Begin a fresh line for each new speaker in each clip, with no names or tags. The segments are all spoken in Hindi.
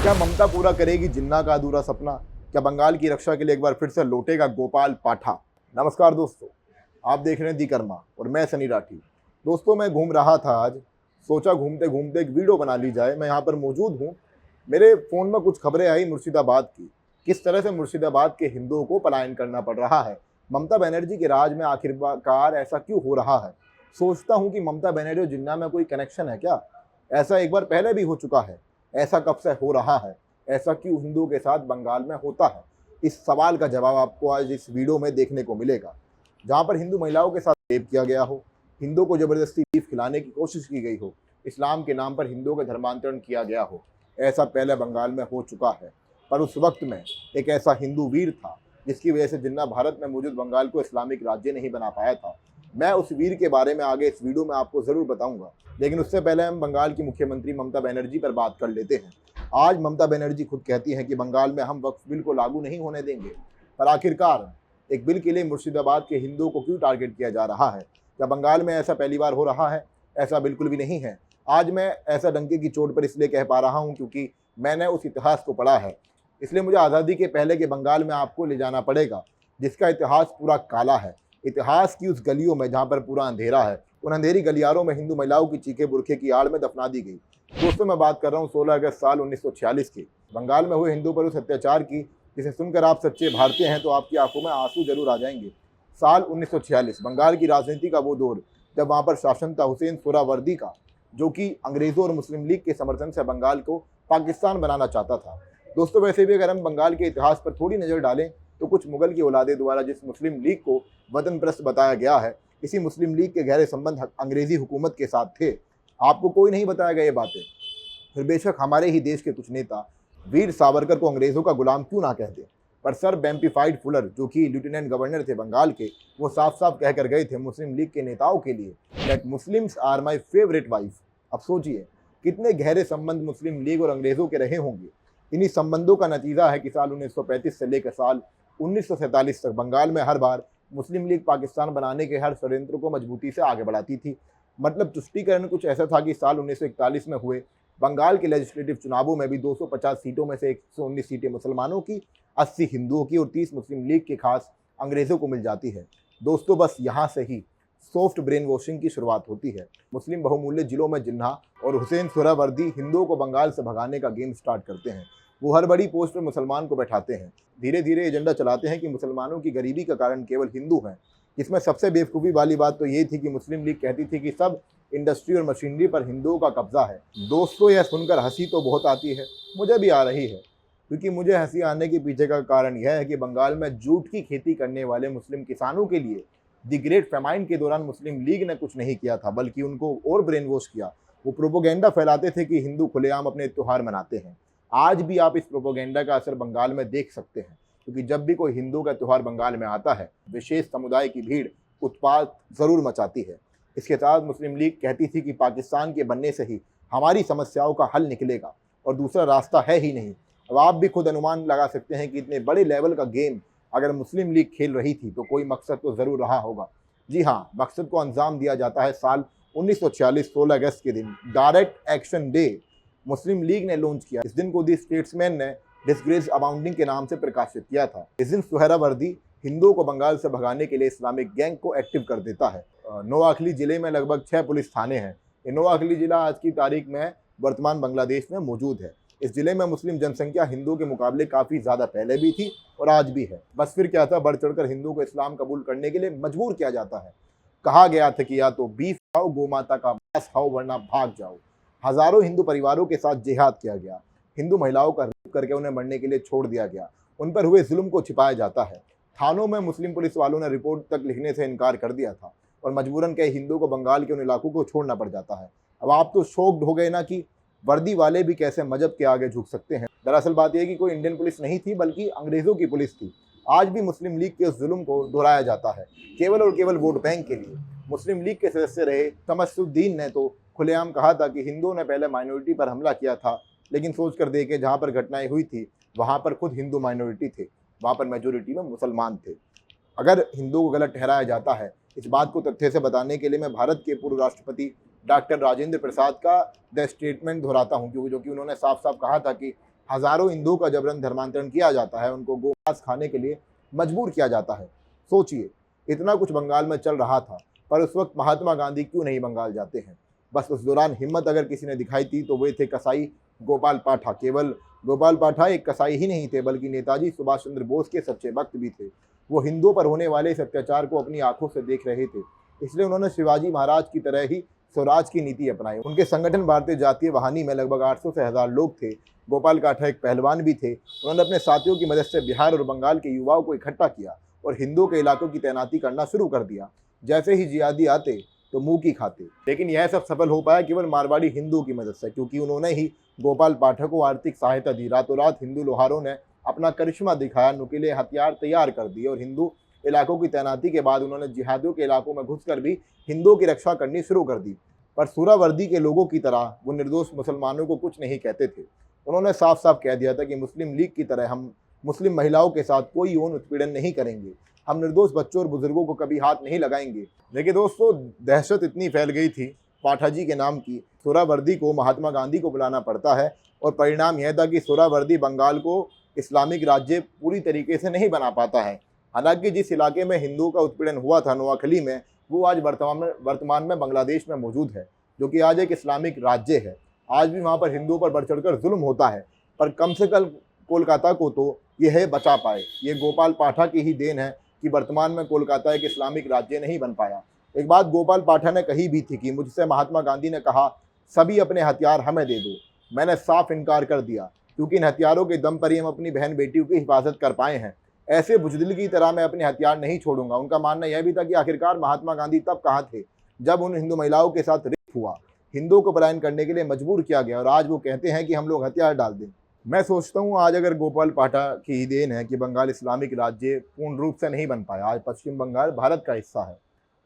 क्या ममता पूरा करेगी जिन्ना का अधूरा सपना? क्या बंगाल की रक्षा के लिए एक बार फिर से लौटेगा गोपाल पाठा? नमस्कार दोस्तों, आप देख रहे हैं दी कर्मा और मैं सनी राठी। दोस्तों, मैं घूम रहा था आज, सोचा घूमते घूमते एक वीडियो बना ली जाए। मैं यहाँ पर मौजूद हूँ। मेरे फ़ोन में कुछ खबरें आई मुर्शिदाबाद की, किस तरह से मुर्शिदाबाद के हिंदुओं को पलायन करना पड़ रहा है। ममता बनर्जी के राज में आखिरकार ऐसा क्यों हो रहा है? सोचता हूँ कि ममता बनर्जी और जिन्ना में कोई कनेक्शन है क्या? ऐसा एक बार पहले भी हो चुका है। ऐसा कब से हो रहा है? ऐसा क्यों हिंदुओं के साथ बंगाल में होता है? इस सवाल का जवाब आपको आज इस वीडियो में देखने को मिलेगा, जहाँ पर हिंदू महिलाओं के साथ रेप किया गया हो, हिंदुओं को जबरदस्ती बीफ खिलाने की कोशिश की गई हो, इस्लाम के नाम पर हिंदुओं का धर्मांतरण किया गया हो। ऐसा पहले बंगाल में हो चुका है, पर उस वक्त में एक ऐसा हिंदू वीर था जिसकी वजह से जिन्ना भारत में मौजूद बंगाल को इस्लामिक राज्य नहीं बना पाया था। मैं उस वीर के बारे में आगे इस वीडियो में आपको ज़रूर बताऊंगा, लेकिन उससे पहले हम बंगाल की मुख्यमंत्री ममता बनर्जी पर बात कर लेते हैं। आज ममता बनर्जी खुद कहती हैं कि बंगाल में हम वक्फ बिल को लागू नहीं होने देंगे, पर आखिरकार एक बिल के लिए मुर्शिदाबाद के हिंदुओं को क्यों टारगेट किया जा रहा है? क्या बंगाल में ऐसा पहली बार हो रहा है? ऐसा बिल्कुल भी नहीं है। आज मैं ऐसा डंके की चोट पर इसलिए कह पा रहा हूँ क्योंकि मैंने उस इतिहास को पढ़ा है। इसलिए मुझे आज़ादी के पहले के बंगाल में आपको ले जाना पड़ेगा, जिसका इतिहास पूरा काला है। इतिहास की उस गलियों में जहाँ पर पूरा अंधेरा है, उन अंधेरी गलियारों में हिंदू महिलाओं की चीखें बुरखे की आड़ में दफना दी गई। दोस्तों, मैं बात कर रहा हूँ 16 अगस्त साल 1946 की, बंगाल में हुए हिंदू पर उस अत्याचार की, जिसे सुनकर आप सच्चे भारतीय हैं तो आपकी आंखों में आंसू जरूर आ जाएंगे। साल 1946 बंगाल की राजनीति का वो दौर जब वहाँ पर शासन था हुसैन सोहरावर्दी का, जो कि अंग्रेज़ों और मुस्लिम लीग के समर्थन से बंगाल को पाकिस्तान बनाना चाहता था। दोस्तों, वैसे भी अगर हम बंगाल के इतिहास पर थोड़ी नज़र डालें तो कुछ मुगल की औलादे द्वारा जिस मुस्लिम लीग को वतनप्रस्त बताया गया है, इसी मुस्लिम लीग के गहरे संबंध अंग्रेज़ी हुकूमत के साथ थे। आपको कोई नहीं बताएगा ये बातें। फिर बेशक हमारे ही देश के कुछ नेता वीर सावरकर को अंग्रेज़ों का गुलाम क्यों ना कह दें, पर सर बेम्पीफाइड फुलर, जो कि लेफ्टिनेंट गवर्नर थे बंगाल के, वो साफ साफ कह कर गए थे मुस्लिम लीग के नेताओं के लिए that Muslims are my favourite wife. अब सोचिए कितने गहरे संबंध मुस्लिम लीग और अंग्रेज़ों के रहे होंगे। इन्हीं संबंधों का नतीजा है कि साल 1935 से लेकर साल 1947 तक बंगाल में हर बार मुस्लिम लीग पाकिस्तान बनाने के हर षड्यंत्र को मजबूती से आगे बढ़ाती थी। मतलब तुष्टीकरण कुछ ऐसा था कि साल 1941 में हुए बंगाल के लेजिस्लेटिव चुनावों में भी 250 सीटों में से 119 सीटें मुसलमानों की, 80 हिंदुओं की और 30 मुस्लिम लीग के खास अंग्रेज़ों को मिल जाती है। दोस्तों, बस यहाँ से ही सॉफ्ट ब्रेन वॉशिंग की शुरुआत होती है। मुस्लिम बहुमूल्य जिलों में जिन्ना और हुसैन सोहरावर्दी हिंदुओं को बंगाल से भगाने का गेम स्टार्ट करते हैं। वो हर बड़ी पोस्ट पर मुसलमान को बैठाते हैं, धीरे धीरे एजेंडा चलाते हैं कि मुसलमानों की गरीबी का कारण केवल हिंदू हैं। इसमें सबसे बेवकूफ़ी वाली बात तो ये थी कि मुस्लिम लीग कहती थी कि सब इंडस्ट्री और मशीनरी पर हिंदुओं का कब्जा है। दोस्तों, यह सुनकर हंसी तो बहुत आती है, मुझे भी आ रही है, क्योंकि मुझे हंसी आने के पीछे का कारण यह है कि बंगाल में जूट की खेती करने वाले मुस्लिम किसानों के लिए द ग्रेट फेमाइन के दौरान मुस्लिम लीग ने कुछ नहीं किया था, बल्कि उनको और ब्रेन वॉश किया। वो प्रोपोगेंडा फैलाते थे कि हिंदू खुलेआम अपने त्यौहार मनाते हैं। आज भी आप इस प्रोपोगेंडा का असर बंगाल में देख सकते हैं, क्योंकि जब भी कोई हिंदू का त्यौहार बंगाल में आता है, विशेष समुदाय की भीड़ उत्पात ज़रूर मचाती है। इसके साथ मुस्लिम लीग कहती थी कि पाकिस्तान के बनने से ही हमारी समस्याओं का हल निकलेगा और दूसरा रास्ता है ही नहीं। अब आप भी खुद अनुमान लगा सकते हैं कि इतने बड़े लेवल का गेम अगर मुस्लिम लीग खेल रही थी तो कोई मकसद तो ज़रूर रहा होगा। जी हाँ, मकसद को अंजाम दिया जाता है साल 1946 16 अगस्त के दिन, डायरेक्ट एक्शन डे मुस्लिम लीग ने लॉन्च किया। इस दिन को दी स्टेट्समैन ने डिस्ग्रेस अबाउंडिंग के नाम से प्रकाशित किया था। इस दिन सोहरावर्दी हिंदुओं को बंगाल से भगाने के लिए इस्लामिक गैंग को एक्टिव कर देता है। नोआखली जिले में लगभग 6 पुलिस थाने हैं। ये नोआखली जिला आज की तारीख में वर्तमान बांग्लादेश में मौजूद है। इस जिले में मुस्लिम जनसंख्या हिंदुओं के मुकाबले काफ़ी ज़्यादा पहले भी थी और आज भी है। बस फिर क्या था, बढ़ चढ़कर हिंदुओं को इस्लाम कबूल करने के लिए मजबूर किया जाता है। कहा गया था कि या तो बीफ खाओ, गोमाता का मांस खाओ, वरना भाग जाओ। हज़ारों हिंदू परिवारों के साथ जिहाद किया गया। हिंदू महिलाओं का रेप करके उन्हें मरने के लिए छोड़ दिया गया। उन पर हुए जुल्म को छिपाया जाता है। थानों में मुस्लिम पुलिस वालों ने रिपोर्ट तक लिखने से इनकार कर दिया था और मजबूरन कई हिंदुओं को बंगाल के उन इलाकों को छोड़ना पड़ जाता है। अब आप तो शॉक्ड हो गए ना कि वर्दी वाले भी कैसे मजहब के आगे झुक सकते हैं। दरअसल बात यह कि कोई इंडियन पुलिस नहीं थी, बल्कि अंग्रेज़ों की पुलिस थी। आज भी मुस्लिम लीग के उस जुल्म को दोहराया जाता है, केवल और केवल वोट बैंक के लिए। मुस्लिम लीग के सदस्य रहे तमस्सुद्दीन ने तो खुलेआम कहा था कि हिंदुओं ने पहले माइनॉरिटी पर हमला किया था, लेकिन सोच कर देखें जहाँ पर घटनाएं हुई थी वहाँ पर खुद हिंदू माइनॉरिटी थे, वहाँ पर मेजोरिटी में मुसलमान थे। अगर हिंदुओं को गलत ठहराया जाता है, इस बात को तथ्य से बताने के लिए मैं भारत के पूर्व राष्ट्रपति डॉक्टर राजेंद्र प्रसाद का द स्टेटमेंट दोहराता हूँ, जो कि उन्होंने साफ साफ कहा था कि हजारों हिंदुओं का जबरन धर्मांतरण किया जाता है, उनको गोमांस खाने के लिए मजबूर किया जाता है। सोचिए, इतना कुछ बंगाल में चल रहा था, पर उस वक्त महात्मा गांधी क्यों नहीं बंगाल जाते हैं? बस उस दौरान हिम्मत अगर किसी ने दिखाई थी तो वे थे कसाई गोपाल पाठा। केवल गोपाल पाठा एक कसाई ही नहीं थे, बल्कि नेताजी सुभाष चंद्र बोस के सच्चे भक्त भी थे। वो हिंदुओं पर होने वाले इस अत्याचार को अपनी आंखों से देख रहे थे, इसलिए उन्होंने शिवाजी महाराज की तरह ही स्वराज की नीति अपनाई। उनके संगठन भारतीय जातीय वाहिनी में लगभग 800 से 1000 लोग थे। गोपाल काठा एक पहलवान भी थे। उन्होंने अपने साथियों की मदद से बिहार और बंगाल के युवाओं को इकट्ठा किया और हिंदुओं के इलाकों की तैनाती करना शुरू कर दिया। जैसे ही जिहादी आते तो मुंह की खाते। लेकिन यह सब सफल हो पाया केवल मारवाड़ी हिंदुओं की मदद से, क्योंकि उन्होंने ही गोपाल पाठक को आर्थिक सहायता दी। रातों रात हिंदू लोहारों ने अपना करिश्मा दिखाया, नुकीले हथियार तैयार कर दिए और हिंदू इलाकों की तैनाती के बाद उन्होंने जिहादियों के इलाकों में घुसकर भी हिंदुओं की रक्षा करनी शुरू कर दी। पर सूरावर्दी के लोगों की तरह वो निर्दोष मुसलमानों को कुछ नहीं कहते थे। उन्होंने साफ साफ कह दिया था कि मुस्लिम लीग की तरह हम मुस्लिम महिलाओं के साथ कोई यौन उत्पीड़न नहीं करेंगे, हम निर्दोष बच्चों और बुजुर्गों को कभी हाथ नहीं लगाएंगे। लेकिन दोस्तों, दहशत इतनी फैल गई थी पाठा जी के नाम की, सूरावर्दी को महात्मा गांधी को बुलाना पड़ता है और परिणाम यह था कि सूरावर्दी बंगाल को इस्लामिक राज्य पूरी तरीके से नहीं बना पाता है। हालांकि जिस इलाके में हिंदुओं का उत्पीड़न हुआ था, नोआखली में, वो आज वर्तमान में बांग्लादेश में मौजूद है, जो कि आज एक इस्लामिक राज्य है। आज भी वहाँ पर हिंदुओं पर बढ़ चढ़कर जुल्म होता है, पर कम से कम कोलकाता को तो यह बचा पाए। ये गोपाल पाठा की ही देन है कि वर्तमान में कोलकाता एक इस्लामिक राज्य नहीं बन पाया। एक बात गोपाल पाठा ने कही भी थी कि मुझसे महात्मा गांधी ने कहा, सभी अपने हथियार हमें दे दो। मैंने साफ इनकार कर दिया, क्योंकि इन हथियारों के दम पर ही हम अपनी बहन बेटियों की हिफाजत कर पाए हैं। ऐसे बुजदिल की तरह मैं अपने हथियार नहीं छोड़ूंगा। उनका मानना यह भी था कि आखिरकार महात्मा गांधी तब कहाँ थे जब उन हिंदू महिलाओं के साथ रेप हुआ, हिंदुओं को पलायन करने के लिए मजबूर किया गया, और आज वो कहते हैं कि हम लोग हथियार डाल दें। मैं सोचता हूँ आज अगर गोपाल पाठा की ही देन है कि बंगाल इस्लामिक राज्य पूर्ण रूप से नहीं बन पाया। आज पश्चिम बंगाल भारत का हिस्सा है,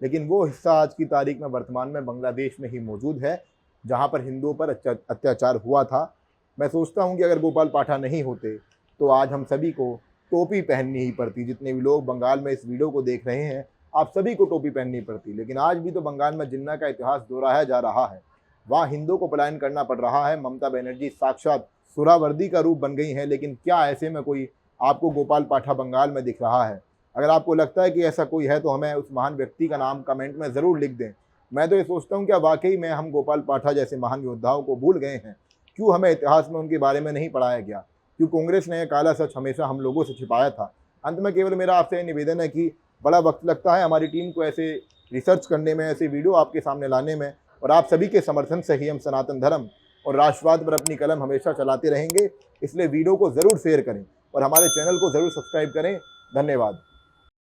लेकिन वो हिस्सा आज की तारीख में वर्तमान में बांग्लादेश में ही मौजूद है, जहाँ पर हिंदुओं पर अत्याचार हुआ था। मैं सोचता हूँ कि अगर गोपाल पाठा नहीं होते तो आज हम सभी को टोपी पहननी ही पड़ती। जितने भी लोग बंगाल में इस वीडियो को देख रहे हैं, आप सभी को टोपी पहननी पड़ती। लेकिन आज भी तो बंगाल में जिन्ना का इतिहास दोहराया जा रहा है, वहाँ हिंदुओं को पलायन करना पड़ रहा है। ममता बनर्जी साक्षात सूरावर्दी का रूप बन गई है, लेकिन क्या ऐसे में कोई आपको गोपाल पाठा बंगाल में दिख रहा है? अगर आपको लगता है कि ऐसा कोई है तो हमें उस महान व्यक्ति का नाम कमेंट में ज़रूर लिख दें। मैं तो ये सोचता हूँ कि वाकई में हम गोपाल पाठा जैसे महान योद्धाओं को भूल गए हैं। क्यों हमें इतिहास में उनके बारे में नहीं पढ़ाया गया? क्यों कांग्रेस ने यह काला सच हमेशा हम लोगों से छिपाया था? अंत में केवल मेरा आपसे निवेदन है कि बड़ा वक्त लगता है हमारी टीम को ऐसे रिसर्च करने में, ऐसे वीडियो आपके सामने लाने में, और आप सभी के समर्थन से ही हम सनातन धर्म और राष्ट्रवाद पर अपनी कलम हमेशा चलाते रहेंगे। इसलिए वीडियो को ज़रूर शेयर करें और हमारे चैनल को ज़रूर सब्सक्राइब करें। धन्यवाद।